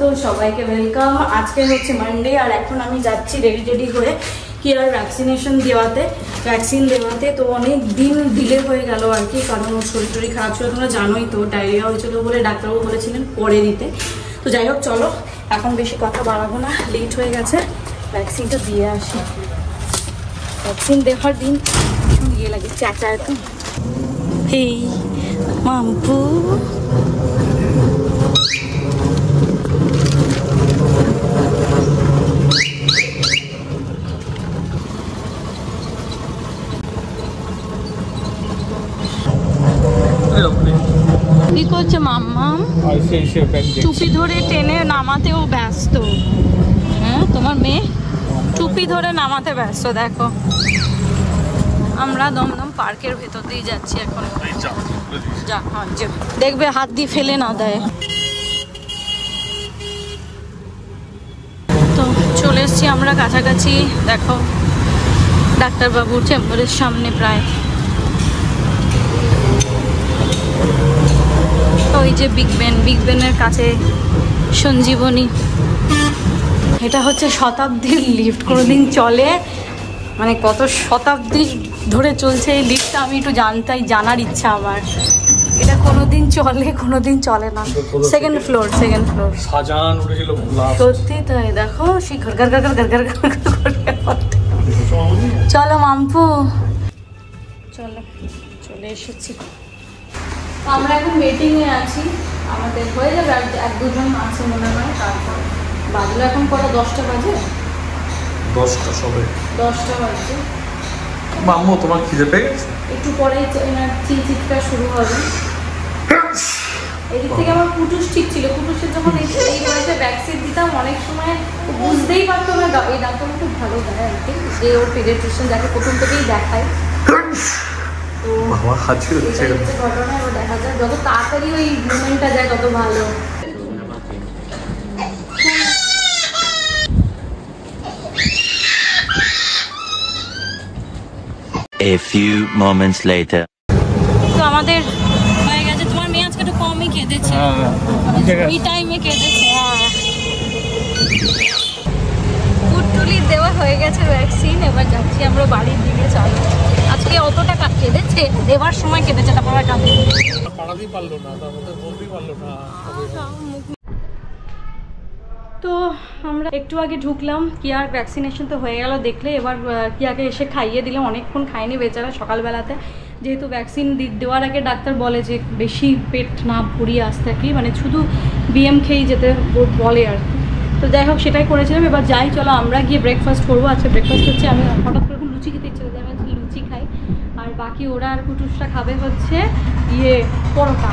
স্বাগত সবাইকে, ওয়েলকাম। আজকে হচ্ছে মানডে আর এখন আমি যাচ্ছি রেডি হয়ে কিয়ার ভ্যাকসিন দেওয়াতে। তো অনেক দিন ডিলে হয়ে গেল আর কি, কারণ ওর শরীর খারাপ ছিল, তোমরা জানোই তো, ডায়রিয়া হয়েছিল বলে ডাক্তারবাবু বলেছিলেন পরে দিতে। তো যাই হোক, চলো এখন বেশি কথা বাড়াবো না, লেট হয়ে গেছে, ভ্যাকসিনটা দিয়ে আসি। ভ্যাকসিন দেওয়ার দিন ভীষণ ইয়ে লাগে, চাচায় তো। হেই মাম্পু, কি করছে মাম্মাম? চুপি ধরে টেনে নামাতেও ব্যস্ত। হ্যাঁ, তোমার মেয়ে চুপি ধরে নামাতে ব্যস্ত। দেখো, আমরা দমদম পার্কের ভেতর দিয়ে যাচ্ছি এখন। দেখবে হাত দিয়ে ফেলে না দেয়। তো চলে এসছি আমরা কাছাকাছি। দেখো, ডাক্তারবাবুর চেম্বারের সামনে প্রায়। ওই যে বিগ বেনের কাছে সঞ্জীবনী। এটা হচ্ছে শতাব্দীর লিফট, কোনোদিন চলে, মানে কত শতাব্দী ধরে চলছে এই লিফটটা, আমি একটু জানার ইচ্ছা আমার। এটা কোনোদিন চলে, কোনোদিন চলে না। সেকেন্ড ফ্লোর সাজান উঠেছিল সত্যি তাই। দেখো সেই ঘর চলো মাম্পু, চলে এসেছি। আমরা এখন মিটিংয়ে আছি, আমাদের হয়ে যাবে আর 1-2 জন আছে মনে হয়। তারপর বাজলো এখন কটা, 10টা বাজে, 10টা সবে 10টা বাজে। মাম্মু তোমার খিদে পেয়ে গেছে? একটু পরেই চিৎকার শুরু হবে। এদিক থেকে আমার কুটুস ঠিক ছিল, কুটুসের যখন এই বয়সে ভ্যাকসিন দিতাম অনেক সময় বুঝতেই পারতো না। এই ডাক্তারটা খুব ভালো দেয় আর কি, যে ওর পিডিয়াট্রিশিয়ান যাকে প্রথম থেকেই দেখায়। তো ঘটনা এবার দেখা যায়, যত তাড়াতাড়ি ওই মুভমেন্টটা যায় তত ভালো। A few moments later. তো আমাদের হয়ে গেছে। তোমার মেয়ে আজকে একটু কমই কেঁদেছে, ওই টাইমে কেঁদেছে। কুটুলি দেওয়া হয়ে গেছে ভ্যাকসিন, এবার যাচ্ছি আমরা বাড়ির দিকে। চলো, আজকে অতটা কেঁদেছে, দেওয়ার সময় কেঁদেছে, তারপর পাড়াতেই পারলো না, তারপরে বলতেই পারলো না। তো আমরা একটু আগে ঢুকলাম, কিয়ার ভ্যাকসিনেশন তো হয়ে গেল দেখলে। এবার কিয়াকে এসে খাইয়ে দিলাম, অনেকক্ষণ খাইনি বেচারা সকালবেলাতে, যেহেতু ভ্যাকসিন দেওয়ার আগে ডাক্তার বলে যে বেশি পেট না ভরিয়ে আসতে আর কি, মানে শুধু বিএম খেয়েই যেতে বলে আর কি। তো যাই হোক, সেটাই করেছিলাম। এবার যাই, চলো আমরা গিয়ে ব্রেকফাস্ট করবো। আজকে ব্রেকফাস্ট হচ্ছে, আমি হঠাৎ করে লুচি খেতে ইচ্ছে করছে, আমি লুচি খাই। আর বাকি ওরা আর কুটুসটা খাবে হচ্ছে পরোটা।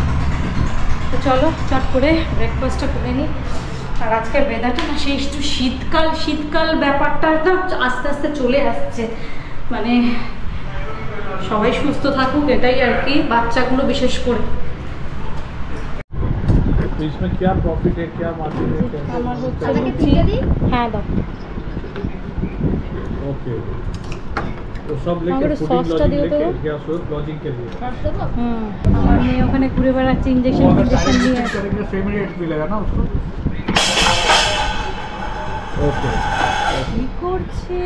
তো চলো চট করে ব্রেকফাস্টটা করে নিই। আর আজকের ওয়েদারটা না, সেই একটু শীতকাল ব্যাপারটা না আস্তে আস্তে চলে আসছে। মানে সবাই সুস্থ থাকুক এটাই আর কি, বাচ্চাগুলো বিশেষ করে। इसमें क्या प्रॉफिट है, क्या मार्जिन है? আমার হচ্ছে হ্যাঁ দাও। ओके, तो सब लेके फूडिंग लॉजिंग लेके क्या सोच लॉजिंग के लिए। আমার মেয়ে ওখানে ঘুরে বেড়াচ্ছে, ইনজেকশন নিয়ে। सेम रेट मिलेगा ना उसको? ओके, কি করছে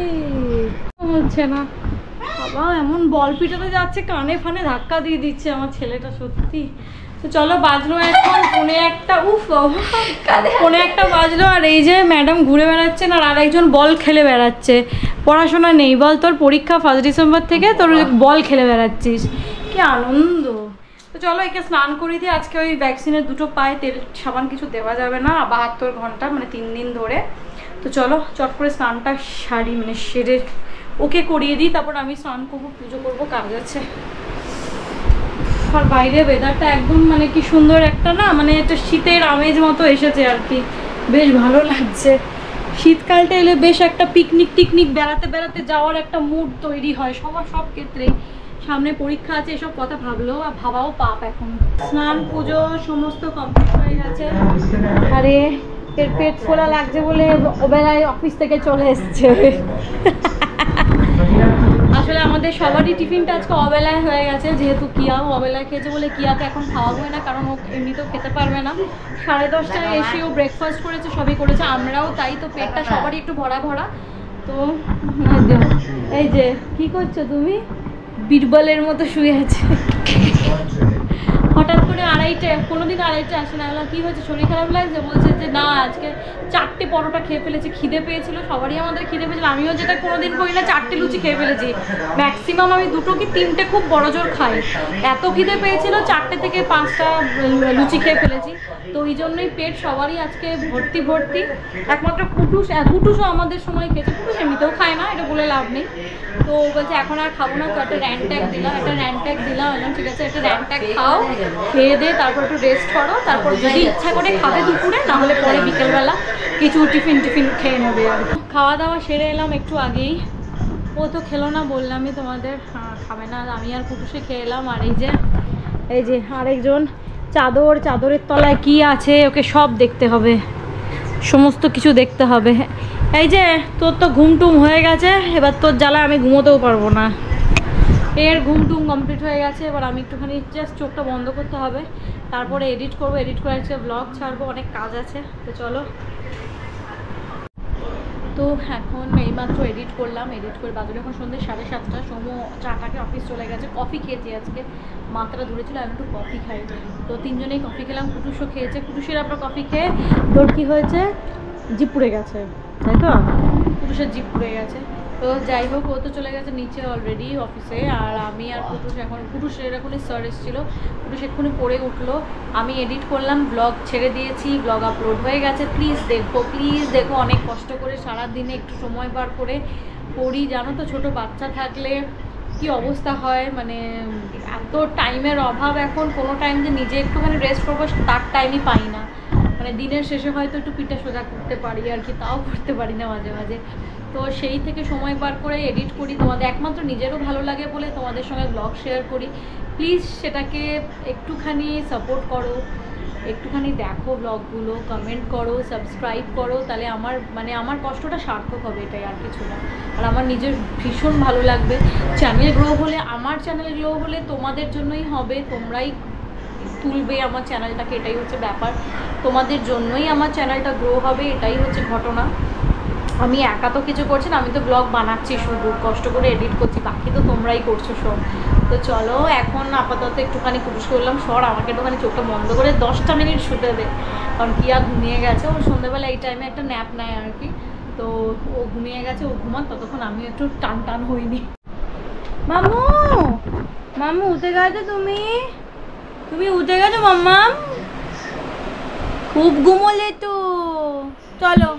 হচ্ছে না বাবা, এমন বল পিটাতে যাচ্ছে, কানে ফানে ধাক্কা দিয়ে দিচ্ছে আমার ছেলেটা সত্যি। তো চলো, বাজলো এখন 1:45। উফ, 1:45 বাজলো। আর এই যে ম্যাডাম ঘুরে বেড়াচ্ছেন আর আরেকজন বল খেলে বেড়াচ্ছে। পড়াশোনা নেই বল, তোর পরীক্ষা 1 ডিসেম্বর থেকে, তোর বল খেলে বেড়াচ্ছিস, কি আনন্দ। তো চলো, একে স্নান করিয়ে দিয়ে আজকে ওই ভ্যাকসিনের 2টো পায়ে তেল সাবান কিছু দেওয়া যাবে না 72 ঘন্টা, মানে 3 দিন ধরে। তো চলো চট করে স্নানটা সারি, মানে সেরে ওকে করিয়ে দিই, তারপর আমি স্নান করবো, পুজো করবো, কাজ আছে। আর বাইরে ওয়েদারটা একদম মানে কি সুন্দর একটা না, মানে একটা শীতের আমেজ মতো এসেছে আর কি, বেশ ভালো লাগছে। শীতকালটা এলে বেশ একটা পিকনিক বেড়াতে যাওয়ার একটা মুড তৈরি হয় সব ক্ষেত্রেই। সামনে পরীক্ষা আছে, এসব কথা ভাবাও পাপ এখন। স্নান পুজো সমস্ত কমপ্লিট হয়ে গেছে। আরে এর পেট ফোলা লাগছে বলে ওবেলায় অফিস থেকে চলে এসছে। আসলে আমাদের সবারই টিফিনটা আজকে অবেলায় হয়ে গেছে, যেহেতু কিয়াও অবেলায় খেয়েছে বলে কিয়াকে এখন খাওয়াবো না, কারণ ও এমনিতেও খেতে পারবে না। 10:30টায় এসেও ব্রেকফাস্ট করেছে, সবই করেছে, আমরাও তাই। তো পেটটা সবারই একটু ভরা ভরা। তো এই যে কি করছো তুমি? বীরবলের মতো শুয়ে আছে। হঠাৎ করে 2:30, কোনোদিন 2:30 আসে না। কি হয়েছে, শরীর খারাপ লাগছে? বলছে যে না, আজকে 4টে পরোটা খেয়ে ফেলেছে, খিদে পেয়েছিল, সবারই আমাদের খিদে পেয়েছিল। আমিও যেটা কোনোদিন করি না, 4টে লুচি খেয়ে ফেলেছি। ম্যাক্সিমাম আমি 2 কি 3টে খুব বড় জোর খাই। এত খিদে পেয়েছিল, 4টে থেকে 5টা লুচি খেয়ে ফেলেছি। তো ওই জন্যই পেট সবারই আজকে ভর্তি ভর্তি। একমাত্র কুটুসও আমাদের সময় খেয়েছে। কুটুস এমনিতেও খায় না, এটা বলে লাভ নেই। তো বলছে এখন আর খাবো না। তো একটা র্যান্ট্যাক দিলাম, ঠিক আছে, একটা র্যান্ট্যাক খাও, খেয়ে দে, তারপর একটু রেস্ট করো, তারপর যদি ইচ্ছা করে খাবে দুপুরে, না হলে পরে বিকেলবেলা কিছু টিফিন খেয়ে নেবে। আর খাওয়া দাওয়া সেরে এলাম একটু আগেই। ও তো খেলো না, বললামই তোমাদের, খাবে না। আমি আর কুটুসে খেয়ে এলাম। আর এই যে আরেকজন চাদরের তলায় কি আছে, ওকে সব দেখতে হবে, সমস্ত কিছু দেখতে হবে। এই যে তোর তো ঘুমটুম হয়ে গেছে, এবার তোর জ্বালায় আমি ঘুমোতেও পারবো না। এর ঘুমটুম কমপ্লিট হয়ে গেছে, এবার আমি একটুখানি জাস্ট চোখটা বন্ধ করতে হবে, তারপরে এডিট করবো। এডিট করে আজকে ব্লগ ছাড়বো, অনেক কাজ আছে। তো চলো। তো এখন এইমাত্র এডিট করলাম, এডিট করে বাজে এখন সন্ধ্যে 7:30। সোমো 4টাকে অফিস চলে গেছে। কফি খেয়েছি আজকে, মাথাটা ধরেছিল, আমি একটু কফি খাই। তো 3জনেই কফি খেলাম, কুটুসও খেয়েছে। কুটুসের আপনার কফি খেয়ে তোর কী হয়েছে, জিপ পুড়ে গেছে, তাই তো? কুটুসের জিপ পুড়ে গেছে। তো যাই হোক, ও তো চলে গেছে নিচে অলরেডি অফিসে। আর আমি আর কুটুসের এখনই স্যার এসেছিলো, কুটুস এক্ষুনি পড়ে উঠলো। আমি এডিট করলাম, ব্লগ ছেড়ে দিয়েছি, ব্লগ আপলোড হয়ে গেছে। প্লিজ দেখো, অনেক কষ্ট করে সারাদিনে একটু সময় বার করে করি, জানো তো। ছোট বাচ্চা থাকলে কি অবস্থা হয়, মানে এত টাইমের অভাব এখন। কোনো টাইম যে নিজে একটুখানি রেস্ট করবো তার টাইমই পাই না। মানে দিনের শেষে হয়তো একটু পিঠা সোজা করতে পারি আর কি, তাও করতে পারি না মাঝে মাঝে। তো সেই থেকে সময় বার করে এডিট করি, তোমাদের একমাত্র নিজেরও ভালো লাগে বলে তোমাদের সঙ্গে ব্লগ শেয়ার করি। প্লিজ সেটাকে একটুখানি সাপোর্ট করো, একটুখানি দেখো ব্লগগুলো, কমেন্ট করো, সাবস্ক্রাইব করো, তাহলে আমার কষ্টটা সার্থক হবে, এটাই আর কিছু না। আর আমার নিজের ভীষণ ভালো লাগবে। চ্যানেল গ্রো হলে, আমার চ্যানেল গ্রো হলে তোমাদের জন্যই হবে, তোমরাই তুলবে আমার চ্যানেলটাকে, এটাই হচ্ছে ব্যাপার। তোমাদের জন্যই আমার চ্যানেলটা গ্রো হবে, এটাই হচ্ছে ঘটনা। আমি একা তো কিছু করছি না, আমি তো ব্লগ বানাচ্ছি, শুধু কষ্ট করে এডিট করছি, বাকি তো তোমরাই করছো সব। তো চলো, এখন আপাতত একটুখানি কুটুস করলাম, আমাকে একটুখানি চোখটা বন্ধ করে 10টা মিনিট শুতে দে, কারণ কিয়া ঘুমিয়ে গেছে। ও সন্ধ্যেবেলা এই টাইমে একটা ন্যাপ নেয় আর কি। তো ও ঘুমিয়ে গেছে, ও ঘুমান, ততক্ষণ আমি একটু টান হইনি। মামু উঠে গেছো? তুমি উঠে গেছো মাম্মা? খুব ঘুমোলে তো, চলো।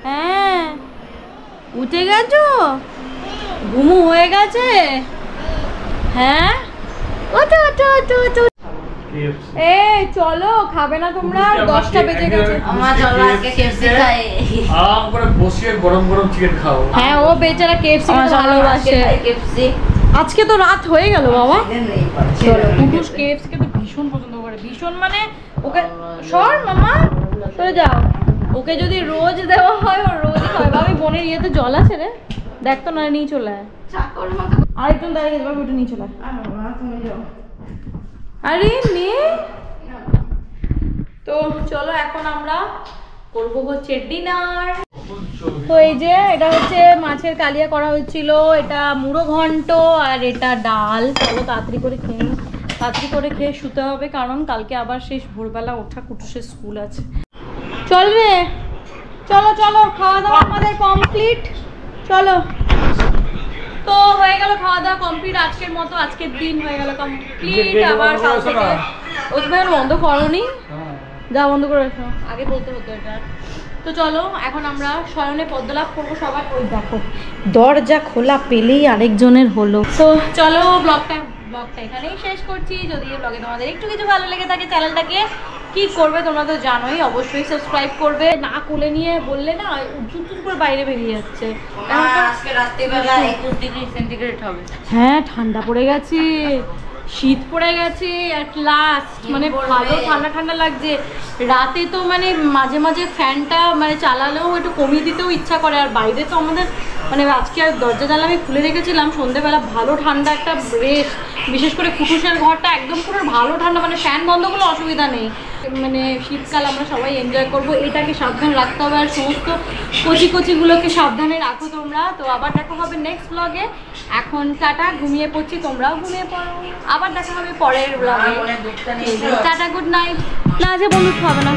হ্যাঁ, উঠে গেছো? ঘুমু হয়ে গেছে? হ্যাঁ, ওঠো। এই চলো, খাবে না তোমরা? 10টা বেজে গেছে। হ্যাঁ, ও বেচারা কেএফসি ভালোবাসে। আজকে তো রাত হয়ে গেল বাবা। চলো, কুটুস কেএফসি কে তো ভীষণ পছন্দ করে, ভীষণ। মানে ওকে সর মামা, চলে যাও। ওকে যদি রোজ দেওয়া হয়, ও রোজই খাবে। ভাবি বোনের ইয়েতে জল আছে রে, দেখ তো, না নিয়ে চলে আয়। আরেকজন দাঁড়িয়ে গেছে, ভাবি ওটা নিয়ে চলে আয়। আরে নে। তো চলো, এখন আমরা করবো হচ্ছে ডিনার। তো এই যে এটা হচ্ছে মাছের কালিয়া করা হচ্ছিল, এটা মুড়ো ঘন্ট, আর এটা ডাল। চলো তাড়াতাড়ি করে খেয়ে শুতে হবে, কারণ কালকে আবার শেষ ভোরবেলা ওঠা, কুটুসের স্কুল আছে। চল রে, চলো, খাওয়া দাওয়া আমাদের কমপ্লিট। চলো, তো হয়ে গেল খাওয়া দাওয়া কমপ্লিট আজকের মতো। আজকের দিন হয়ে গেল কমপ্লিট। আবার কাল থেকে ও তুমি বন্ধ করোনি, যা বন্ধ করে রেখো, আগে বলতে হতো এটা। তো চলো, এখন আমরা শয়নে পদ্মলাভ করবো সবাই। ওই দেখো, দরজা খোলা পেলেই আরেকজনের হলো। তো চলো, ব্লগটা এখানেই শেষ করছি। যদি এই ব্লগে তোমাদের একটু কিছু ভালো লেগে থাকে, চ্যানেলটাকে কি করবে তোমরা তো জানোই, অবশ্যই সাবস্ক্রাইব করবে। না কোলে নিয়ে বললে না উঁচু করে বাইরে বেরিয়ে যাচ্ছে। আজকে রাত্রিবেলা 21 ডিগ্রি সেন্টিগ্রেড হবে। হ্যাঁ, ঠান্ডা পড়ে গেছে, শীত পড়ে গেছে অ্যাট লাস্ট। মানে ভালো ঠান্ডা লাগছে রাতে। তো মানে মাঝে মাঝে ফ্যানটা মানে চালালেও একটু কমিয়ে দিতেও ইচ্ছা করে। আর বাইরে তো আমাদের মানে আজকে আর দরজা জানলা আমি খুলে রেখেছিলাম, সন্ধ্যেবেলা ভালো ঠান্ডা একটা রেস্ট, বিশেষ করে ফুটুসের ঘরটা একদম পুরো ভালো ঠান্ডা, মানে ফ্যান বন্ধ করলে অসুবিধা নেই। মানে শীতকাল আমরা সবাই এনজয় করবো, এটাকে সাবধান রাখতে হবে আর সমস্ত কচিগুলোকে সাবধানে রাখো তোমরা। তো আবার দেখা হবে নেক্সট ব্লগে। এখন টাটা, ঘুমিয়ে পড়ছি, তোমরাও ঘুমিয়ে পড়ো, আবার দেখা হবে পরের ব্লগে। Tata, good night. না যে বন্ধু হবে না।